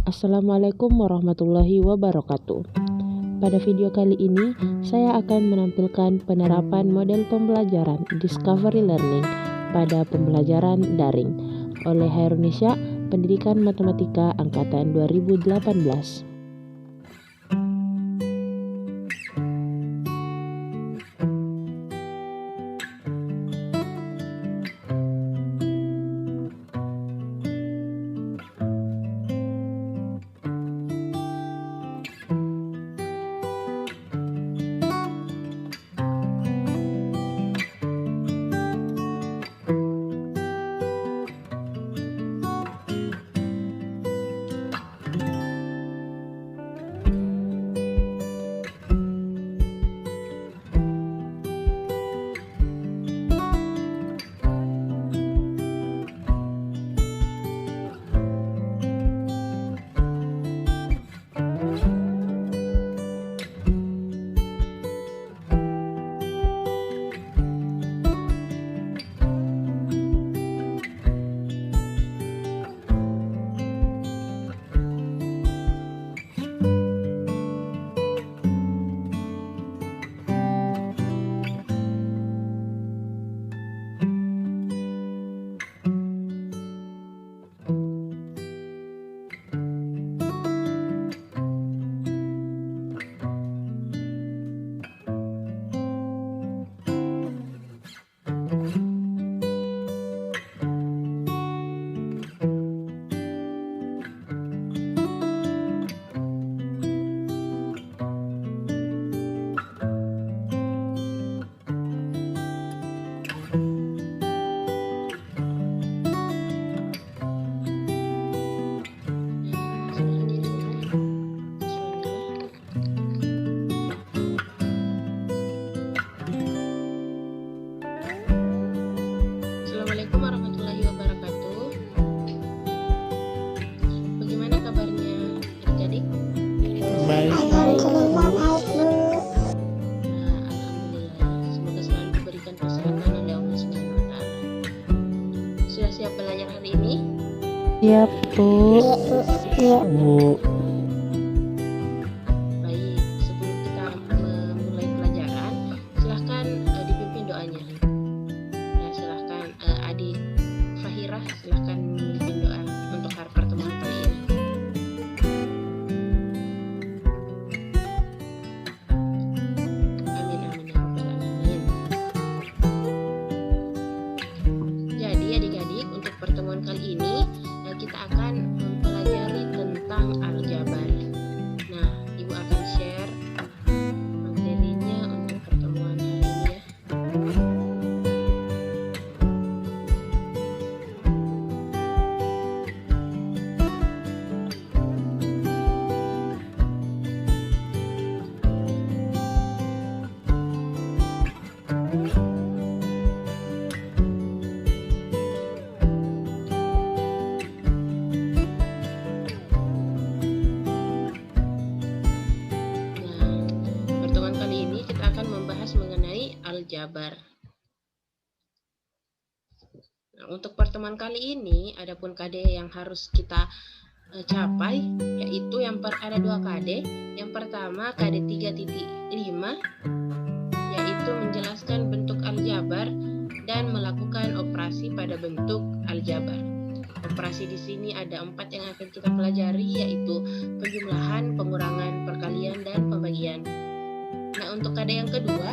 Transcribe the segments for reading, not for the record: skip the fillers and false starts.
Assalamualaikum warahmatullahi wabarakatuh. Pada video kali ini, saya akan menampilkan penerapan model pembelajaran Discovery Learning pada pembelajaran daring oleh Hairunisa Pendidikan Matematika Angkatan 2018. Assalamualaikum warahmatullahi wabarakatuh. Bagaimana kabarnya adik-adik? Baik. Alhamdulillah. Semoga selalu diberikan kesehatan oleh Allah Subhanahu wa Ta'ala. Sudah siap belajar hari ini? Siap, Bu. Bu. Baik, sebelum kita memulai pelajaran, silahkan dipimpin doanya. Nah, silahkan adik Fahirah, silahkan memimpin doa untuk hari pertemuan kali ini. Amin amin ya rabbal alamin. Jadi adik-adik, untuk pertemuan kali ini kita akan mempelajari tentang aljabar. Nah, Ibu akan share materinya untuk pertemuan hari ini ya. Pertemuan kali ini kita akan membahas mengenai aljabar. Nah, untuk pertemuan kali ini adapun KD yang harus kita capai, yaitu ada 2 KD. Yang pertama KD 3.5, yaitu menjelaskan bentuk aljabar dan melakukan operasi pada bentuk aljabar. Operasi di sini ada 4 yang akan kita pelajari, yaitu penjumlahan, pengurangan, perkalian, dan pembagian. Nah, untuk KD yang kedua,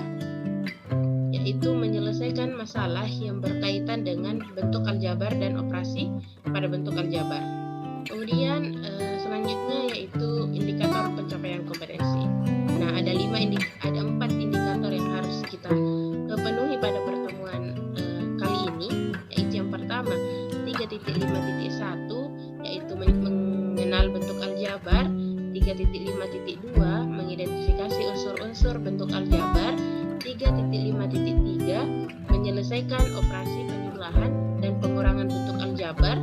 yaitu menyelesaikan masalah yang berkaitan dengan bentuk aljabar dan operasi pada bentuk aljabar. Kemudian selanjutnya yaitu indikator pencapaian kompetensi. Nah, ada 4 indikator yang harus kita penuhi pada pertemuan kali ini, yaitu yang pertama 3.5.1, yaitu mengenal bentuk aljabar. 3.5.2 mengidentifikasi unsur-unsur bentuk aljabar. 3.5.3 menyelesaikan operasi penjumlahan dan pengurangan bentuk aljabar.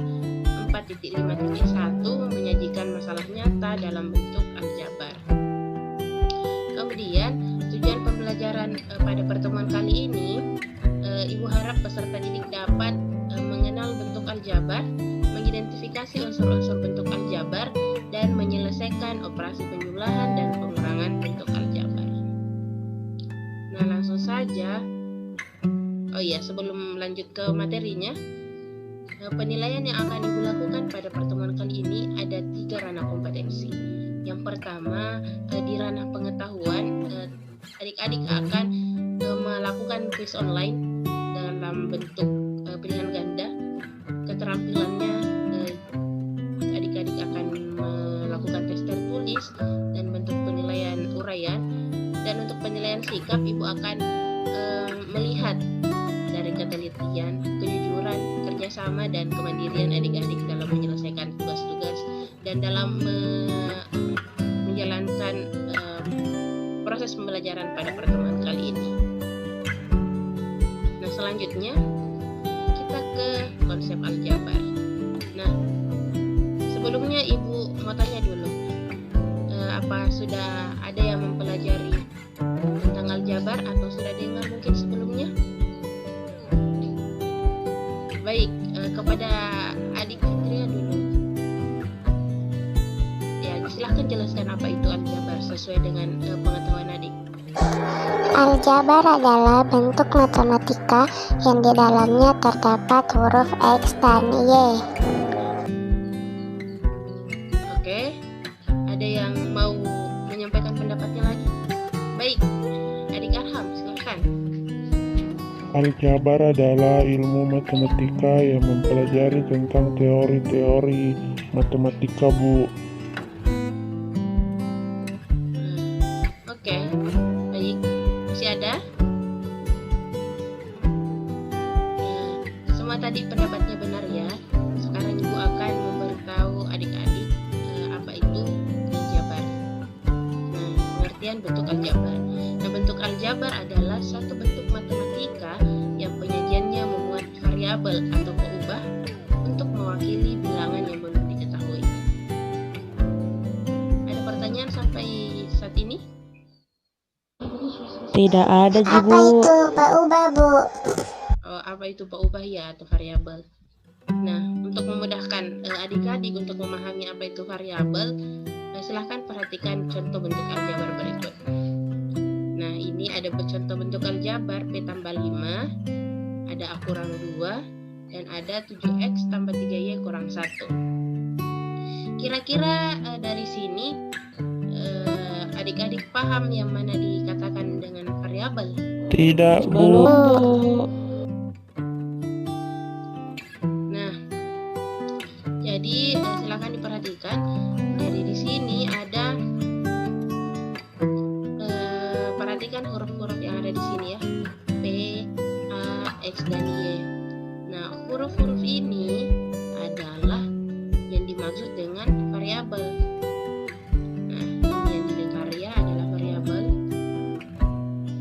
4.5.1 menyajikan masalah nyata dalam bentuk aljabar. Kemudian tujuan pembelajaran pada pertemuan kali ini, Ibu harap peserta didik dapat mengenal bentuk aljabar, mengidentifikasi unsur-unsur bentuk aljabar, dan iya, sebelum lanjut ke materinya, penilaian yang akan Ibu lakukan pada pertemuan kali ini ada 3 ranah kompetensi. Yang pertama, di ranah pengetahuan, adik-adik akan melakukan kuis online dalam bentuk pilihan ganda. Keterampilannya, adik-adik akan melakukan tes tertulis dan bentuk penilaian uraian. Dan untuk penilaian sikap, Ibu akan melihat dari ketelitian, kejujuran, kerjasama, dan kemandirian adik-adik dalam menyelesaikan tugas-tugas dan dalam menjalankan proses pembelajaran pada pertemuan kali ini. Nah, selanjutnya kita ke konsep aljabar. Nah, sebelumnya Ibu mau tanya dulu, apa sudah ada yang mempelajari tentang aljabar atau sudah dengar mungkin sebelumnya? Baik, kepada adik Fitria dulu. Ya, silahkan jelaskan apa itu aljabar sesuai dengan pengetahuan adik. Aljabar adalah bentuk matematika yang di dalamnya terdapat huruf X dan Y. Oke, ada yang mau menyampaikan pendapatnya lagi? Baik, adik Arham, silakan. Aljabar adalah ilmu matematika yang mempelajari tentang teori-teori matematika, Bu. Oke, baik. Masih ada? Semua tadi pendapatnya benar ya. Sekarang Ibu akan memberitahu adik-adik apa itu aljabar. Nah, pengertian bentuk aljabar. Nah, bentuk aljabar adalah suatu bentuk matematika yang penyajiannya memuat variabel atau peubah untuk mewakili bilangan yang belum diketahui. Ada pertanyaan sampai saat ini? Tidak ada, Apa Bu. itu peubah, Bu? Apa itu peubah ya atau variabel? Nah, untuk memudahkan adik-adik untuk memahami apa itu variabel, silahkan perhatikan contoh bentuk aljabar berikut. Nah, ini ada contoh bentuk aljabar P tambah 5, ada A kurang 2, dan ada 7X tambah 3Y kurang 1. Kira-kira dari sini adik-adik paham yang mana dikatakan dengan variabel? Tidak, Bu. Nah, jadi silakan diperhatikan. Dari di sini ada perhatikan huruf-huruf yang ada di sini ya. P, A, X, dan Y. Nah, huruf-huruf ini adalah yang dimaksud dengan variabel. Nah, ini yang dilingkari ya adalah variabel.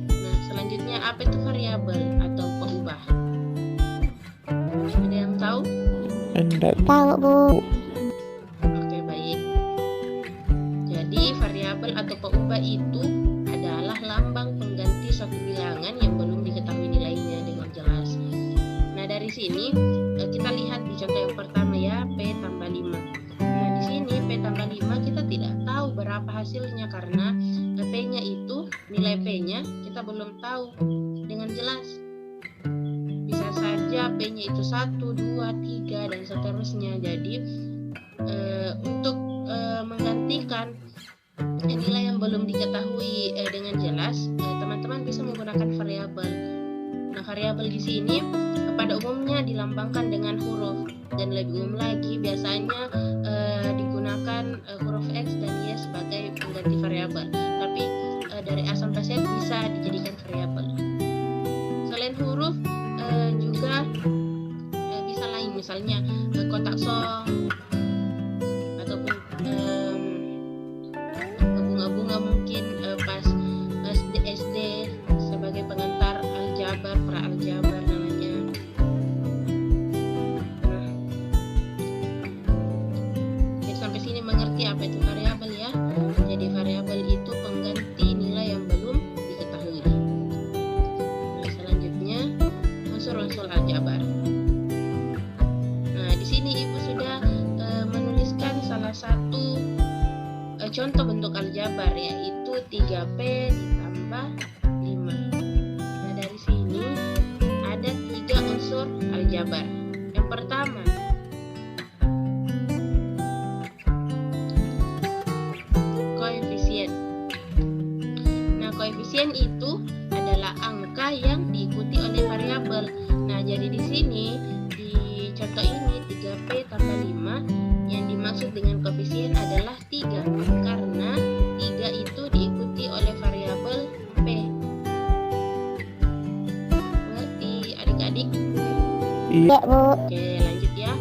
Nah, selanjutnya apa itu variabel atau peubah? Ada yang tahu? Enggak. Tahu, Bu. Oke, baik. Jadi variabel atau peubah itu adalah lambang pengganti suatu bilangan yang belum diketahui nilainya dengan jelas. Nah, dari sini kita lihat di contoh yang pertama ya, P tambah 5. Nah, di sini P tambah 5 kita tidak tahu berapa hasilnya karena P-nya itu, nilai P-nya kita belum tahu dengan jelas. Bisa saja P-nya itu 1, 2, 3, dan seterusnya. Jadi untuk menggantikan nilai yang belum diketahui dengan jelas, teman-teman bisa menggunakan variabel. Nah, variabel di sini pada umumnya dilambangkan dengan huruf, dan lebih umum lagi biasanya digunakan huruf X dan Y sebagai pengganti variabel. Tapi dari A sampai Z bisa dijadikan variabel. Selain huruf juga bisa lain, misalnya kotak song ataupun bunga-bunga mungkin pas SD sebagai pengantar aljabar, pra-aljabar namanya. Nah, jadi sampai sini mengerti apa itu variabel ya. Jadi variabel itu pengganti nilai yang belum diketahui. Nah, selanjutnya unsur-unsur aljabar. Nah, di sini Ibu sudah menuliskan salah satu contoh bentuk aljabar, yaitu 3P ditambah 5. Nah, dari sini ada aljabar. Yang pertama, koefisien. Nah, koefisien itu adalah angka yang diikuti oleh variabel. Nah, jadi di sini di contoh ini 3P tambah 5, yang dimaksud dengan koefisien adalah 3 karena 3 itu diikuti oleh variabel P. Mengerti adik-adik? Iya, Bu. Oke, lanjut ya.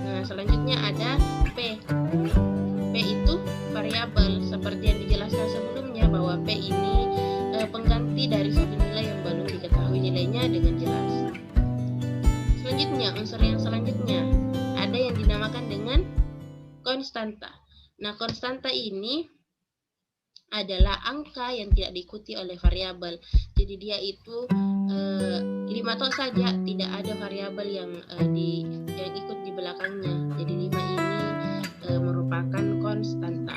Nah, selanjutnya ada P. P itu variabel seperti yang dijelaskan sebelumnya bahwa P ini pengganti dari suatu nilai yang belum diketahui nilainya dengan jelas. Selanjutnya, unsur yang selanjutnya ada yang dinamakan dengan konstanta. Nah, konstanta ini adalah angka yang tidak diikuti oleh variabel. Jadi dia itu 5 tok saja, tidak ada variabel yang ikut di belakangnya. Jadi 5 ini merupakan konstanta.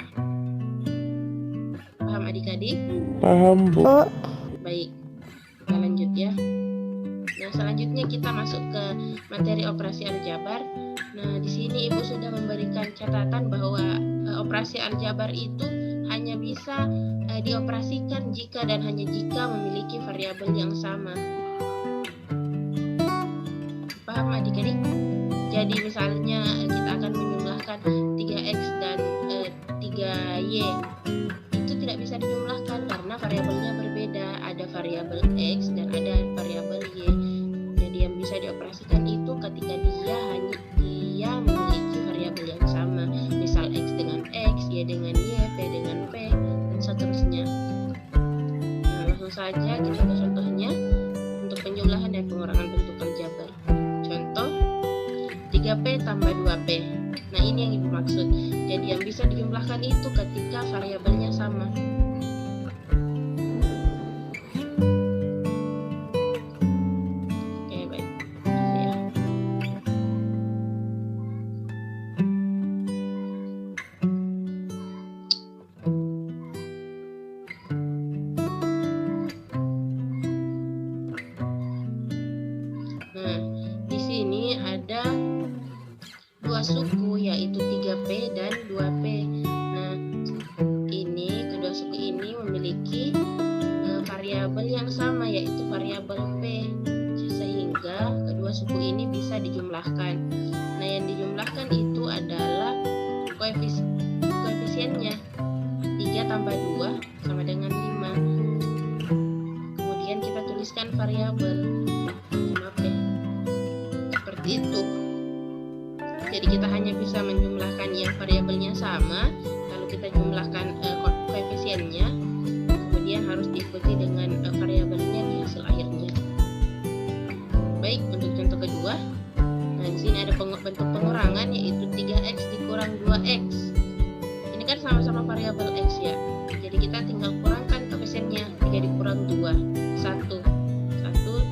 Paham adik-adik? Paham, Bu. Bu. Baik, kita lanjut ya. Nah, selanjutnya kita masuk ke materi operasi aljabar. Nah, di sini Ibu sudah memberikan catatan bahwa operasi aljabar itu hanya bisa dioperasikan jika dan hanya jika memiliki variabel yang sama. Paham adik-adik? Jadi misalnya kita akan menjumlahkan 3x dan 3y. Itu tidak bisa dijumlahkan karena variabelnya berbeda. Ada variabel x dan ada variabel y. Jadi yang bisa dioperasikan itu ketika dia memiliki variabel yang sama. Misal x dengan x, y dengan y, p dengan p, dan seterusnya. Nah, langsung saja kita ke contohnya untuk penjumlahan dan pengurangan bentuk aljabar. Contoh 3p tambah 2p. Nah, ini yang Ibu maksud. Jadi yang bisa dijumlahkan itu ketika variabelnya sama. Oke, baik. Ya. Nah, di sini ada dua suku yaitu 3P dan 2P. Nah, ini kedua suku ini memiliki variabel yang sama yaitu variabel P, sehingga kedua suku ini bisa dijumlahkan. Nah, yang dijumlahkan itu adalah koefisiennya. 3 tambah 2 sama dengan 5. Kemudian kita tuliskan variabel 5P. Seperti itu. Jadi kita hanya bisa menjumlahkan yang variabelnya sama, lalu kita jumlahkan koefisiennya, kemudian harus diikuti dengan variabelnya di hasil akhirnya. Baik, untuk contoh kedua, nah di sini ada bentuk pengurangan yaitu 3x dikurang 2x. Ini kan sama-sama variabel x ya. Jadi kita tinggal kurangkan koefisiennya, 3 dikurang 2, 1.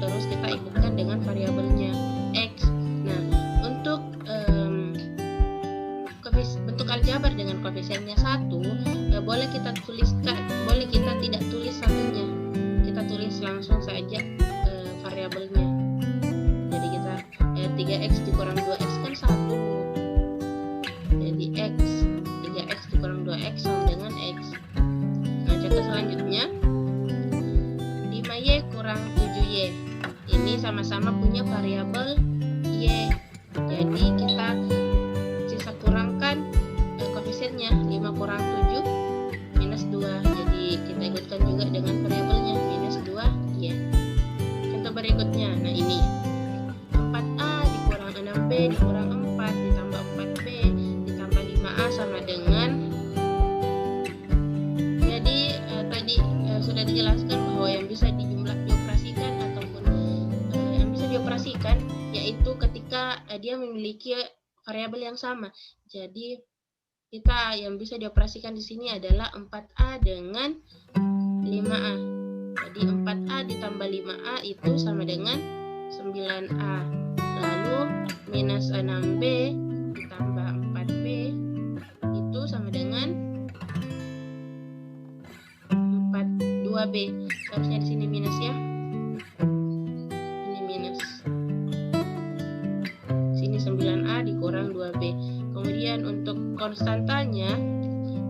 Terus kita ikutkan dengan variabelnya x. Nah, untuk bentuk aljabar dengan koefisiennya 1, boleh kita tuliskan, boleh kita tidak tulis satunya, kita tulis langsung saja variabelnya. Jadi kita 3x dikurang 2x kan 1, jadi x, 3x dikurang 2x sama dengan x. Nah, contoh selanjutnya 5y kurang 7y. Ini sama-sama punya variabel y, jadi kita sisa kurangkan koefisiennya. 5 kurang 7 minus 2, jadi kita ikutkan juga dengan variabelnya minus 2y. Contoh berikutnya, nah ini 4a dikurang 6b dikurang 4 ditambah 4b ditambah 5a sama dengan, jadi tadi sudah dijelaskan bahwa yang bisa dioperasikan ataupun yang bisa dioperasikan yaitu ketika dia memiliki variabel yang sama. Jadi kita yang bisa dioperasikan di sini adalah 4a dengan 5a. Jadi 4a ditambah 5a itu sama dengan 9a. Lalu minus 6b ditambah 4b itu sama dengan 2b. Seharusnya di sini minus ya. Ini minus. Kemudian untuk konstantanya,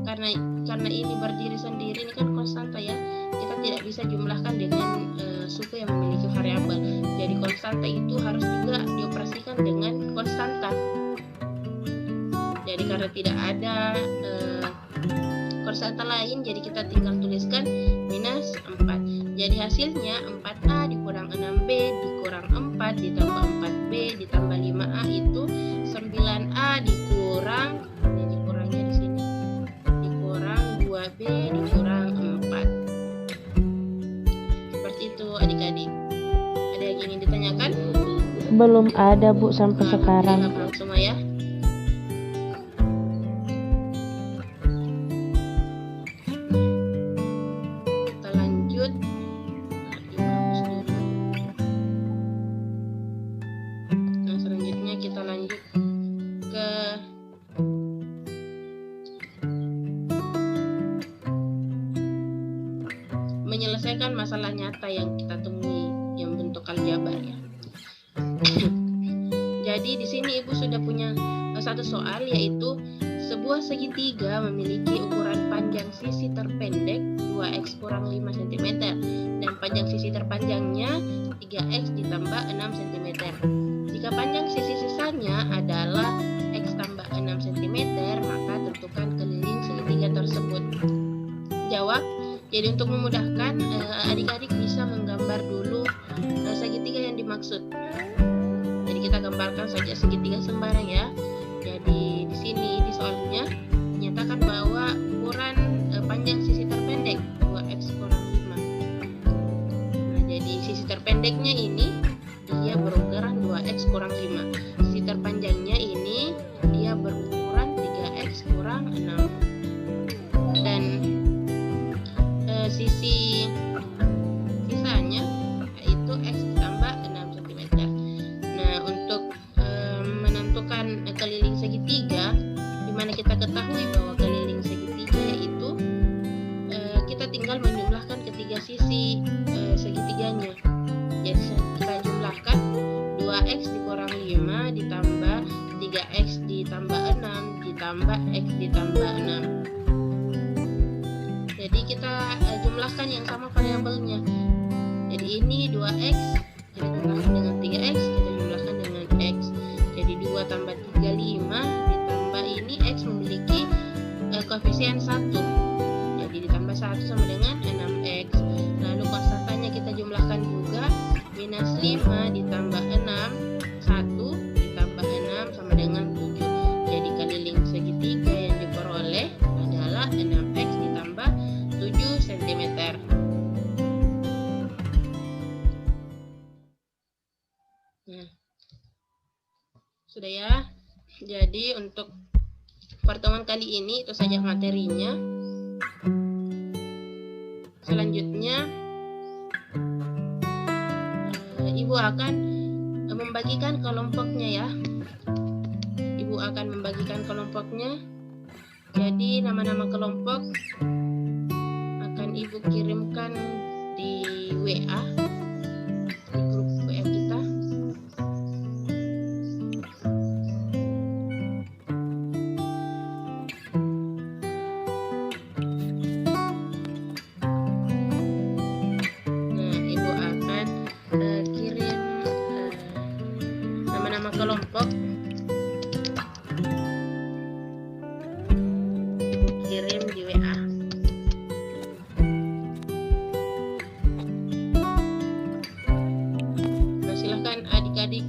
karena ini berdiri sendiri, ini kan konstanta ya, kita tidak bisa jumlahkan dengan suku yang memiliki variabel. Jadi konstanta itu harus juga dioperasikan dengan konstanta. Jadi karena tidak ada konstanta lain, jadi kita tinggal tuliskan minus 4. Jadi hasilnya 4A dikurang 6B dikurang 4 ditambah 4B ditambah 5A itu 9A dikurang, ini dikurangnya di sini, dikurang 2B dikurang 4. Seperti itu adik-adik. Ada yang ingin ditanyakan? Belum ada Bu sampai sekarang. Belum semua ya. Kita lanjut. Nah, selanjutnya kita lanjut ke menyelesaikan masalah nyata yang kita temui yang bentuk aljabar ya. Jadi di sini Ibu sudah punya satu soal, yaitu sebuah segitiga memiliki ukuran panjang sisi terpendek 2x kurang 5 cm dan panjang sisi terpanjangnya 3x ditambah 6 cm. Jika panjang sisi sisanya adalah x tambah 6 cm, maka tentukan keliling segitiga tersebut. Jawab. Jadi untuk memudahkan, adik-adik bisa menggambar dulu segitiga yang dimaksud. Jadi kita gambarkan saja segitiga sembarang ya. Jadi di sini di soalnya nyatakan bahwa ukuran panjang sisi terpendek 2x kurang 5. Nah, jadi sisi terpendeknya ini dia berukuran 2x kurang 5. Sisi terpanjangnya ini dia berukuran 3x kurang 6. Dan sisi sisanya yaitu x ditambah 6 cm. Nah, untuk menentukan keliling segitiga, dimana kita ketahui bahwa keliling segitiga yaitu kita tinggal menjumlahkan ketiga sisi segitiganya. Jadi kita jumlahkan 2x dikurang 5 ditambah 3x ditambah 6 ditambah x ditambah 6. Jadi kita jumlahkan yang sama variabelnya. Jadi ini 2x kita jumlahkan dengan 3x, kita jumlahkan dengan x. Jadi 2 tambah 3 5 ditambah ini x memiliki koefisien 1. Jadi ditambah 1 sama dengan 6x. Lalu konstantanya kita jumlahkan juga, minus 5 ditambah 6 1 ditambah 6 sama dengan 7. Jadi keliling segitiga yang diperoleh adalah 6x ditambah 7 cm. Nah, sudah ya. Jadi untuk pertemuan kali ini itu saja materinya. Selanjutnya Ibu akan membagikan kelompoknya ya. Ibu akan membagikan kelompoknya. Jadi nama-nama kelompok akan Ibu kirimkan di WA, di grup WA kita. Nah, Ibu akan kirim nama-nama kelompok. Kirim di WA. Nah, silahkan adik-adik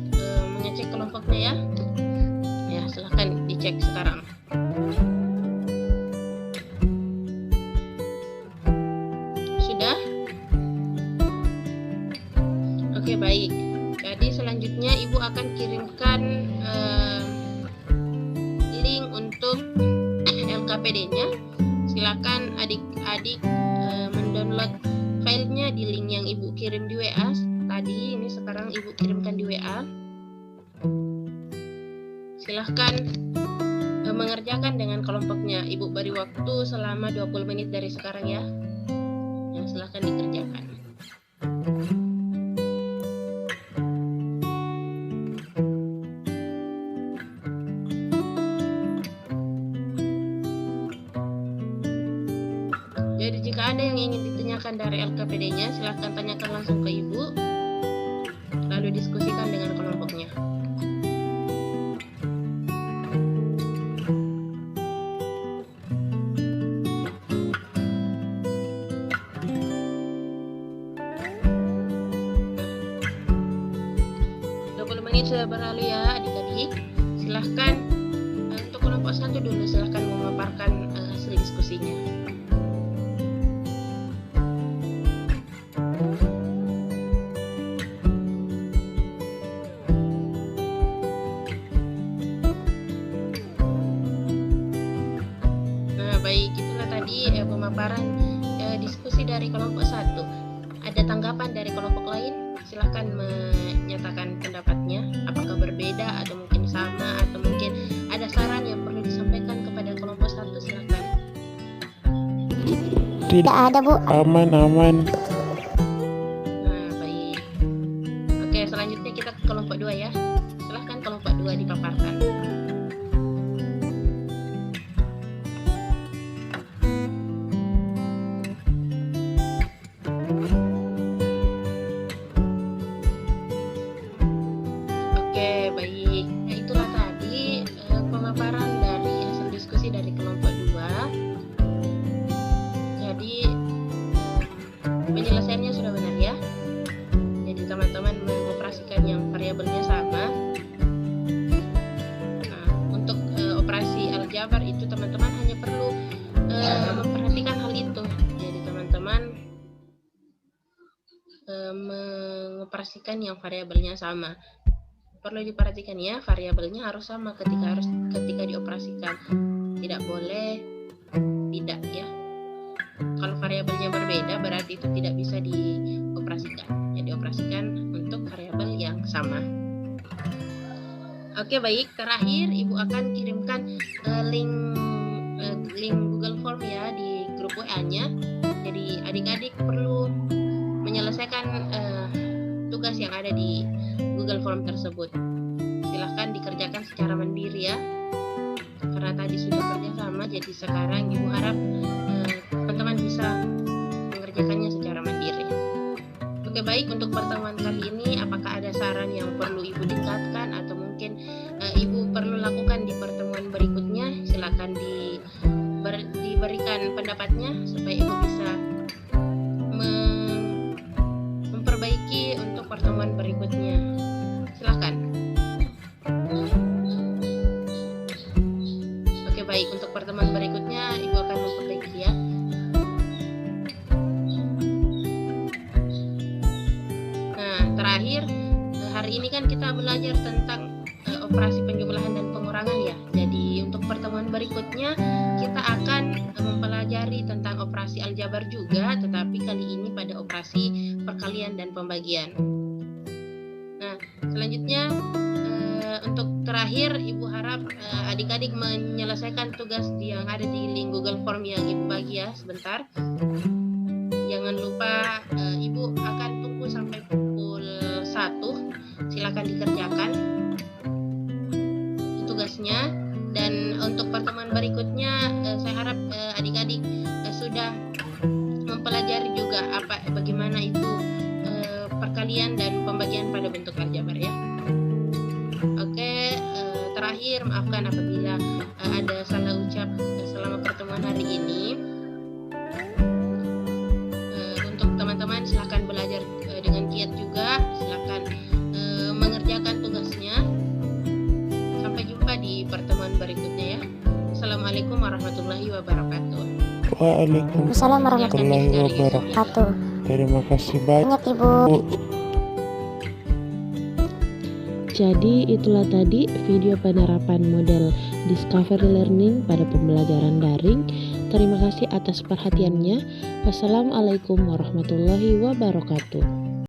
mengecek kelompoknya ya. Ya, silahkan dicek sekarang. Sudah? Oke, baik. Jadi selanjutnya Ibu akan kirimkan link untuk LKPD-nya. Silakan adik-adik mendownload filenya di link yang Ibu kirim di WA tadi. Ini sekarang Ibu kirimkan di WA. Silahkan mengerjakan dengan kelompoknya. Ibu beri waktu selama 20 menit dari sekarang ya. Ya, silahkan dikerjakan. Jika ada yang ingin ditanyakan dari LKPD-nya, silahkan tanyakan langsung ke Ibu, lalu diskusikan dengan kelompoknya. Sudah berlalu ya adik-adik. Silahkan untuk kelompok 1 dulu, silahkan memaparkan hasil diskusinya. Nah, baik, itulah tadi pemaparan diskusi dari kelompok 1. Ada tanggapan dari kelompok lain? Silahkan menyatakan pendapatnya, apakah berbeda atau mungkin sama, atau mungkin ada saran yang perlu disampaikan kepada kelompok 1, silahkan. Tidak ada, Bu. Aman. Nah, baik. Oke, selanjutnya kita ke kelompok 2 ya. Silahkan kelompok 2 dipaparkan. Baik, nah itulah tadi pemaparan dari hasil diskusi dari kelompok 2. Jadi penyelesaiannya sudah benar ya. Jadi teman-teman mengoperasikan yang variabelnya sama. Nah, untuk operasi aljabar itu teman-teman hanya perlu memperhatikan hal itu. Jadi teman-teman mengoperasikan yang variabelnya sama. Perlu diperhatikan ya, variabelnya harus sama ketika dioperasikan. Tidak boleh tidak ya. Kalau variabelnya berbeda berarti itu tidak bisa dioperasikan. Ya, dioperasikan untuk variabel yang sama. Oke, baik, terakhir Ibu akan kirimkan link Google Form ya di grup WA-nya. Jadi adik-adik perlu menyelesaikan tugas yang ada di Google Form tersebut. Silahkan dikerjakan secara mandiri ya, karena tadi sudah kerjasama, jadi sekarang Ibu harap teman-teman bisa mengerjakannya secara mandiri. Oke, baik, untuk pertemuan kali ini apakah ada saran yang perlu Ibu tingkatkan atau mungkin Ibu perlu lakukan di pertemuan berikutnya? Silahkan diberikan pendapatnya supaya Ibu bisa memperbaiki untuk pertemuan berikutnya. Silahkan. Oke, baik, untuk pertemuan berikutnya Ibu akan memperbaiki ya. Nah, terakhir hari ini kan kita belajar tentang operasi penjumlahan dan pengurangan ya. Jadi untuk pertemuan berikutnya kita akan mempelajari tentang operasi aljabar juga, tetapi kali ini pada operasi perkalian dan pembagian. Nah, selanjutnya untuk terakhir Ibu harap adik-adik menyelesaikan tugas yang ada di link Google Form yang Ibu bagi ya sebentar. Jangan lupa Ibu akan tunggu sampai pukul 1. Silakan dikerjakan tugasnya, dan untuk pertemuan berikutnya saya harap adik-adik sudah mempelajari juga bagaimana itu perkalian dan pembagian pada bentuk aljabar ya. Oke, terakhir maafkan apabila ada salah ucap selama pertemuan hari ini. Untuk teman-teman silakan belajar dengan giat juga, silakan mengerjakan tugasnya. Sampai jumpa di pertemuan berikutnya ya. Assalamualaikum warahmatullahi wabarakatuh. Waalaikumsalam warahmatullahi wabarakatuh. Terima kasih banyak Ibu. Jadi itulah tadi video penerapan model Discovery Learning pada pembelajaran daring. Terima kasih atas perhatiannya. Wassalamualaikum warahmatullahi wabarakatuh.